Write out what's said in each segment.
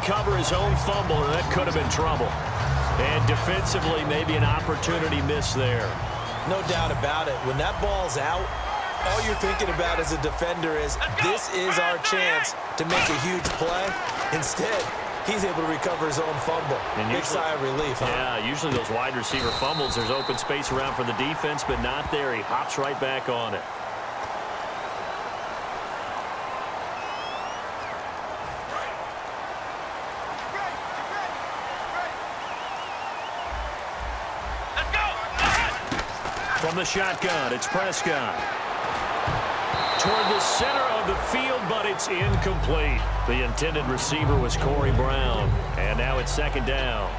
recover his own fumble, or that could have been trouble. And defensively, maybe an opportunity missed there. No doubt about it. When that ball's out, all you're thinking about as a defender is, this is our chance to make a huge play. Instead, he's able to recover his own fumble. Big sigh of relief, huh? Yeah, usually those wide receiver fumbles, there's open space around for the defense, but not there. He hops right back on it. From the shotgun, it's Prescott. Toward the center of the field, but it's incomplete. The intended receiver was Corey Brown, and now it's second down.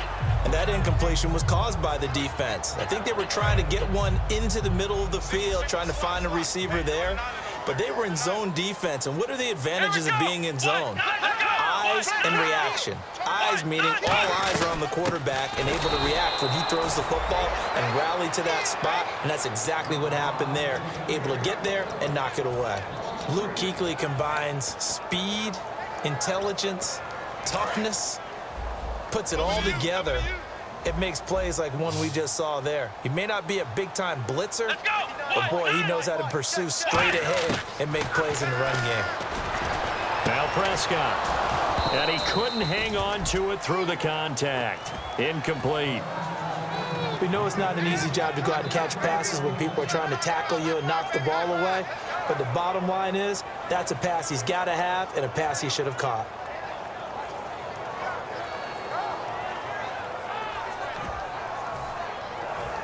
And that incompletion was caused by the defense. I think they were trying to get one into the middle of the field, trying to find a receiver there, but they were in zone defense. And what are the advantages of being in zone? Eyes and reaction. Eyes meaning all eyes are on the quarterback and able to react when he throws the football and rally to that spot, and that's exactly what happened there. Able to get there and knock it away. Luke Kuechly combines speed, intelligence, toughness, puts it all together. It makes plays like one we just saw there. He may not be a big-time blitzer, but boy, he knows how to pursue straight ahead and make plays in the run game. Now Prescott. And he couldn't hang on to it through the contact. Incomplete. We know it's not an easy job to go out and catch passes when people are trying to tackle you and knock the ball away. But the bottom line is, that's a pass he's got to have and a pass he should have caught.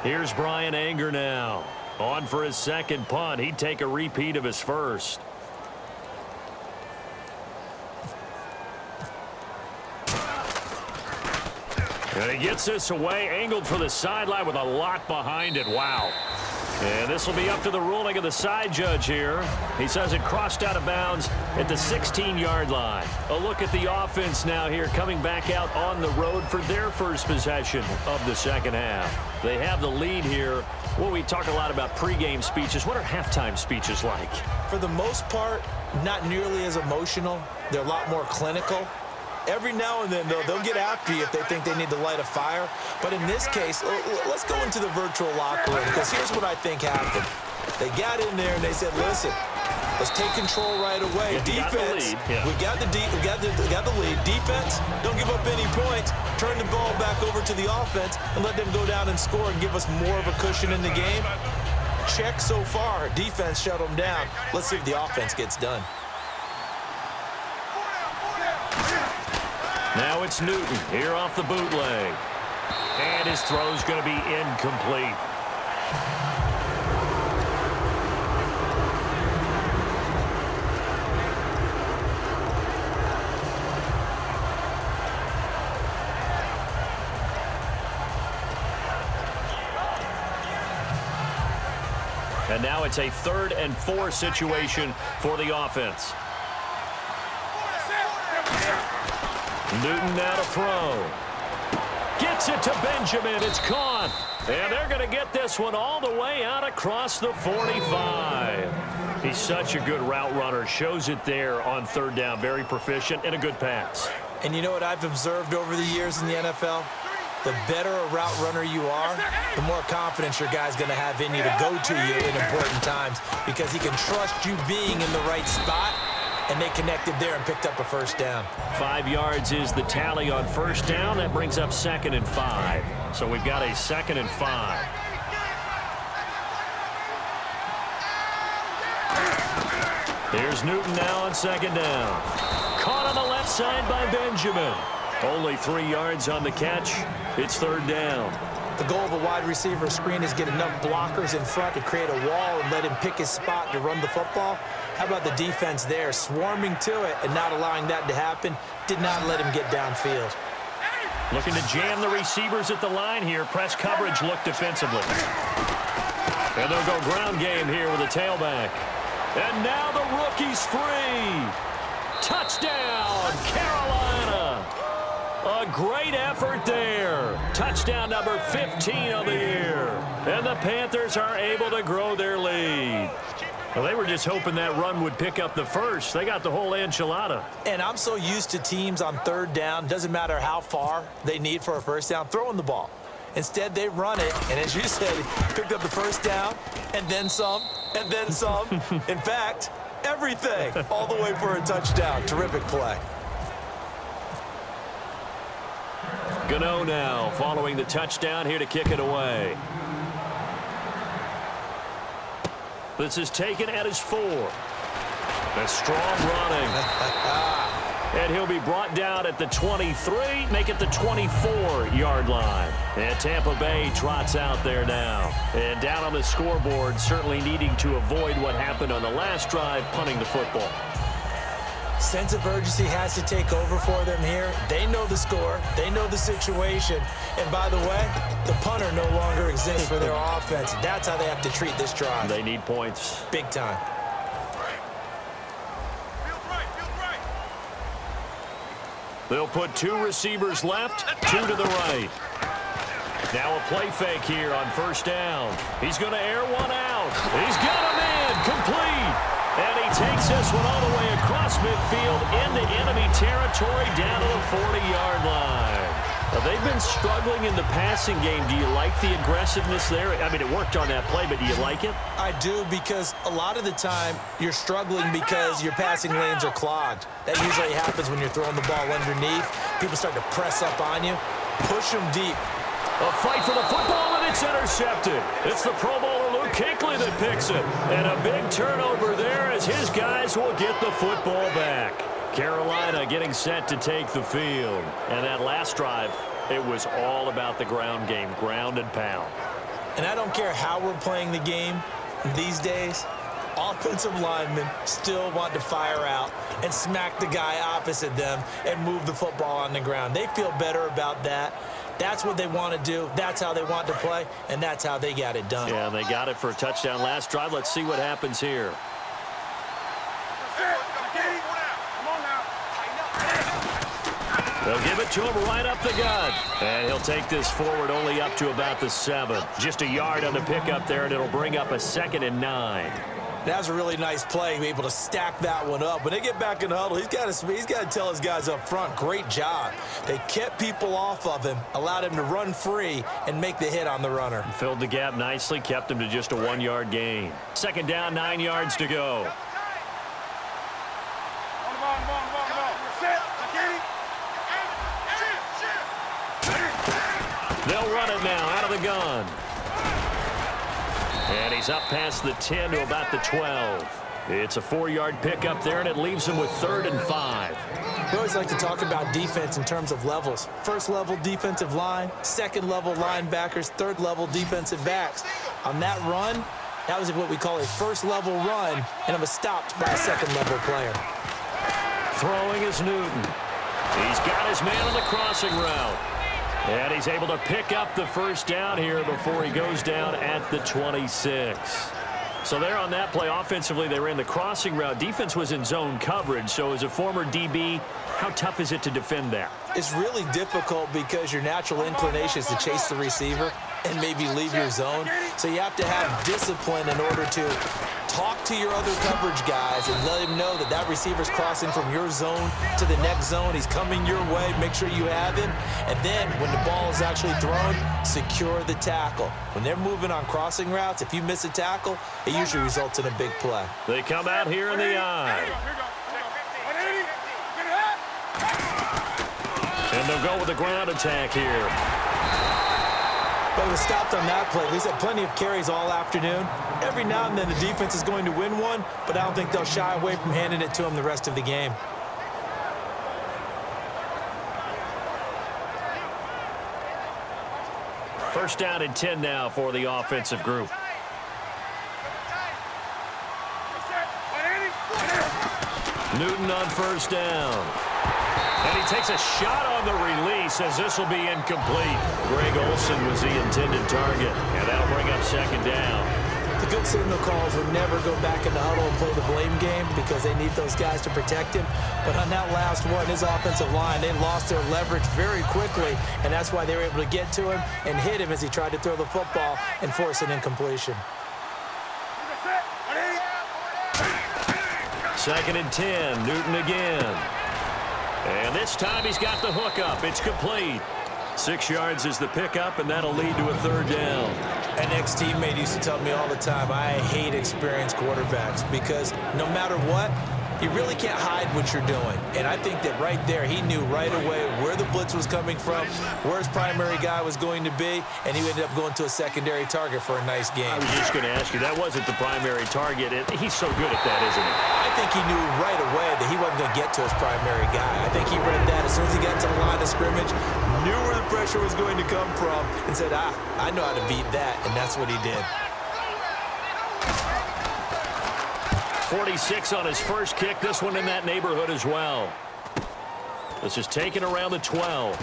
Here's Brian Anger now. On for his second punt. He'd take a repeat of his first. And he gets this away, angled for the sideline with a lock behind it. Wow. And this will be up to the ruling of the side judge here. He says it crossed out of bounds at the 16-yard line. A look at the offense now here, coming back out on the road for their first possession of the second half. They have the lead here. Well, we talk a lot about pregame speeches. What are halftime speeches like? For the most part, not nearly as emotional. They're a lot more clinical. Every now and then, though, they'll get after you if they think they need to light a fire. But in this case, let's go into the virtual locker room, because here's what I think happened. They got in there and they said, listen, let's take control right away. Defense, we got the lead. Defense, don't give up any points. Turn the ball back over to the offense and let them go down and score and give us more of a cushion in the game. Check so far. Defense shut them down. Let's see if the offense gets done. Now it's Newton here off the bootleg. And his throw's going to be incomplete. And now it's a 3rd and 4 situation for the offense. Newton now to throw. Gets it to Benjamin. It's caught. And they're going to get this one all the way out across the 45. He's such a good route runner. Shows it there on 3rd down. Very proficient and a good pass. And you know what I've observed over the years in the NFL? The better a route runner you are, the more confidence your guy's going to have in you to go to you in important times, because he can trust you being in the right spot. And they connected there and picked up a first down. 5 yards is the tally on first down. That brings up 2nd and 5. So we've got a 2nd and 5. Here's Newton now on 2nd down. Caught on the left side by Benjamin. Only 3 yards on the catch. It's 3rd down. The goal of a wide receiver screen is get enough blockers in front to create a wall and let him pick his spot to run the football. How about the defense there, swarming to it and not allowing that to happen? Did not let him get downfield. Looking to jam the receivers at the line here. Press coverage look defensively. And they'll go ground game here with a tailback. And now the rookie's free. Touchdown, Carolina. A great effort there. Touchdown number 15 of the year. And the Panthers are able to grow their lead. Well, they were just hoping that run would pick up the first. They got the whole enchilada. And I'm so used to teams on third down, doesn't matter how far they need for a first down, throwing the ball. Instead, they run it, and as you said, picked up the first down, and then some, and then some. In fact, everything, all the way for a touchdown. Terrific play. Gano now following the touchdown here to kick it away. This is taken at his 4. A strong running. And he'll be brought down at the 23, make it the 24-yard line. And Tampa Bay trots out there now. And down on the scoreboard, certainly needing to avoid what happened on the last drive, punting the football. Sense of urgency has to take over for them here. They know the score. They know the situation. And by the way, the punter no longer exists for their offense. That's how they have to treat this drive. They need points. Big time. They'll put 2 receivers left, 2 to the right. Now a play fake here on first down. He's going to air one out. He's got him in, complete. And he takes this one all the way across midfield into enemy territory down to the 40-yard line. Now, they've been struggling in the passing game. Do you like the aggressiveness there? I mean, it worked on that play, but do you like it? I do, because a lot of the time you're struggling because your passing lanes are clogged. That usually happens when you're throwing the ball underneath. People start to press up on you. Push them deep. A fight for the football, and it's intercepted. It's the Pro Bowler Luke Kuechly that picks it. And a big turnover there as his guys will get the football back. Carolina getting set to take the field. And that last drive, it was all about the ground game, ground and pound. And I don't care how we're playing the game these days, offensive linemen still want to fire out and smack the guy opposite them and move the football on the ground. They feel better about that. That's what they want to do. That's how they want to play, and that's how they got it done. Yeah, they got it for a touchdown last drive. Let's see what happens here. They'll give it to him right up the gut. And he'll take this forward only up to about the 7. Just a yard on the pickup there, and it'll bring up a 2nd and 9. That was a really nice play, able to stack that one up. When they get back in the huddle, he's got to tell his guys up front, great job. They kept people off of him, allowed him to run free and make the hit on the runner. Filled the gap nicely, kept him to just a 1-yard gain. 2nd down, 9 yards to go. They'll run it now out of the gun. And he's up past the 10 to about the 12. It's a 4-yard pickup there, and it leaves him with 3rd and 5. We always like to talk about defense in terms of levels. First level defensive line, second level linebackers, third level defensive backs. On that run, that was what we call a first level run, and it was stopped by a second level player. Throwing is Newton. He's got his man on the crossing route. And he's able to pick up the first down here before he goes down at the 26. So there on that play, offensively, they ran the crossing route. Defense was in zone coverage. So as a former DB, how tough is it to defend that? It's really difficult because your natural inclination is to chase the receiver and maybe leave your zone. So you have to have discipline in order to talk to your other coverage guys and let him know that that receiver's crossing from your zone to the next zone. He's coming your way. Make sure you have him. And then when the ball is actually thrown, secure the tackle. When they're moving on crossing routes, if you miss a tackle, it usually results in a big play. They come out here in the eye. And they'll go with the ground attack here. But it was stopped on that play. He's had plenty of carries all afternoon. Every now and then the defense is going to win one, but I don't think they'll shy away from handing it to him the rest of the game. First down and 10 now for the offensive group. Newton on first down. And he takes a shot on the release as this will be incomplete. Greg Olsen was the intended target, and that'll bring up 2nd down. The good signal calls would never go back in the huddle and play the blame game because they need those guys to protect him. But on that last one, his offensive line, they lost their leverage very quickly, and that's why they were able to get to him and hit him as he tried to throw the football and force an incompletion. 2nd and 10. Newton again. And this time he's got the hook up. It's complete. 6 yards is the pickup, and that'll lead to a 3rd down. An ex-teammate used to tell me all the time, I hate experienced quarterbacks because no matter what, you really can't hide what you're doing. And I think that right there, he knew right away where the blitz was coming from, where his primary guy was going to be, and he ended up going to a secondary target for a nice game. I was just going to ask you, that wasn't the primary target. He's so good at that, isn't he? I think he knew right away that he wasn't going to get to his primary guy. I think he read that as soon as he got to the line of scrimmage, knew where the pressure was going to come from, and said, I know how to beat that, and that's what he did. 46 on his first kick. This one in that neighborhood as well. This is taken around the 12.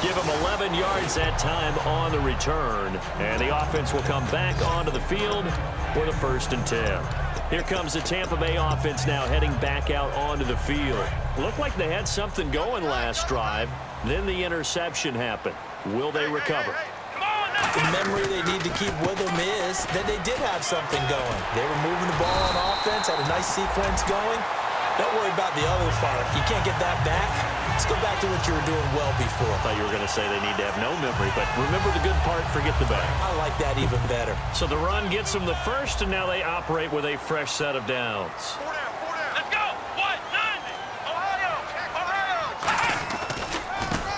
Give him 11 yards that time on the return. And the offense will come back onto the field for the 1st and 10. Here comes the Tampa Bay offense now heading back out onto the field. Looked like they had something going last drive. Then the interception happened. Will they recover? The memory they need to keep with them is that they did have something going. They were moving the ball on offense, had a nice sequence going. Don't worry about the other part. You can't get that back. Let's go back to what you were doing well before. I thought you were going to say they need to have no memory, but remember the good part, forget the bad. I like that even better. So the run gets them the first, and now they operate with a fresh set of downs. Let's go! 190! Ohio!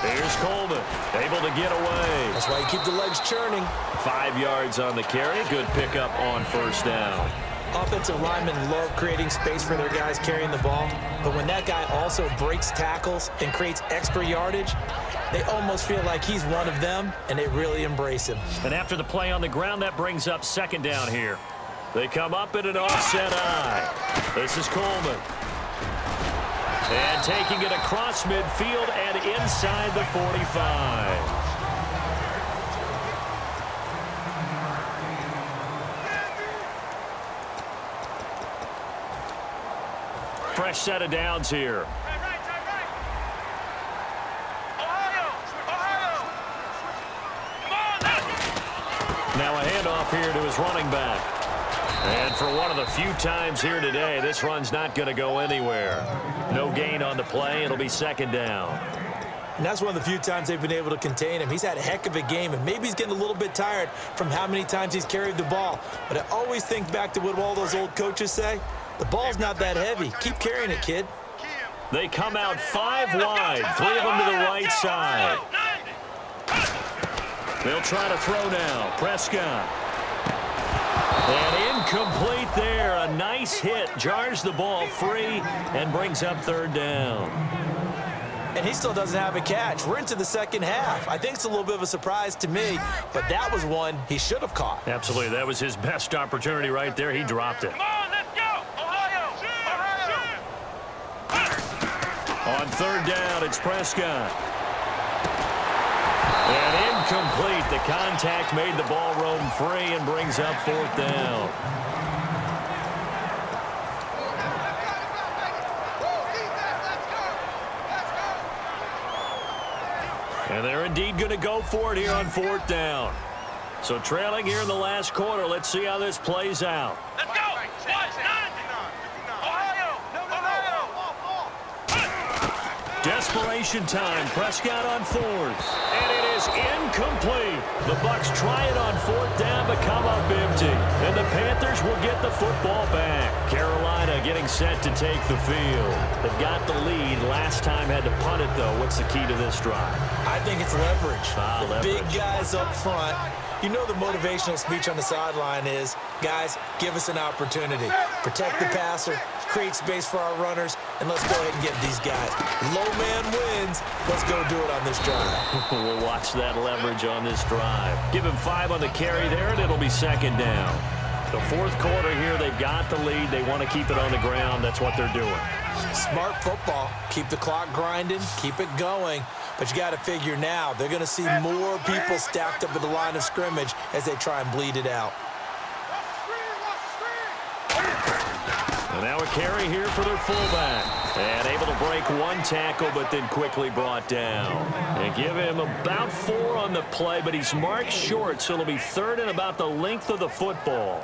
Here's Coleman, able to get away. That's why you keep the legs churning. 5 yards on the carry. Good pickup on 1st down. Offensive linemen love creating space for their guys carrying the ball, but when that guy also breaks tackles and creates extra yardage, they almost feel like he's one of them, and they really embrace him. And after the play on the ground, that brings up 2nd down here. They come up in an offset eye. This is Coleman. And taking it across midfield and inside the 45. Fresh set of downs here. Now a handoff here to his running back. And for one of the few times here today, this run's not going to go anywhere. No gain on the play. It'll be 2nd down. And that's one of the few times they've been able to contain him. He's had a heck of a game, and maybe he's getting a little bit tired from how many times he's carried the ball. But I always think back to what all those old coaches say. The ball's not that heavy. Keep carrying it, kid. They come out 5 wide, 3 of them to the right side. They'll try to throw now. Prescott. And incomplete there. A nice hit. Jars the ball free and brings up 3rd down. And he still doesn't have a catch. We're into the 2nd half. I think it's a little bit of a surprise to me, but that was one he should have caught. Absolutely. That was his best opportunity right there. He dropped it. On 3rd down, it's Prescott. And incomplete. The contact made the ball roam free and brings up 4th down. And they're indeed going to go for it here on 4th down. So trailing here in the last quarter. Let's see how this plays out. Let's go! Desperation time. Prescott on 4th. And it is incomplete. The Bucs try it on 4th down, but come up empty. And the Panthers will get the football back. Carolina getting set to take the field. They've got the lead. Last time had to punt it, though. What's the key to this drive? I think it's leverage. The Leverage. big guys up front. You know the motivational speech on the sideline is, guys, give us an opportunity. Protect the passer, create space for our runners, and let's go ahead and get these guys. Low man wins. Let's go do it on this drive. We'll watch that leverage on this drive. Give him 5 on the carry there, and it'll be 2nd down. The 4th quarter here, they've got the lead. They want to keep it on the ground. That's what they're doing. Smart football. Keep the clock grinding. Keep it going. But you got to figure now, they're going to see more people stacked up at the line of scrimmage as they try and bleed it out. And now a carry here for their fullback. And able to break 1 tackle, but then quickly brought down. And give him about 4 on the play, but he's marked short, so it'll be 3rd and about the length of the football.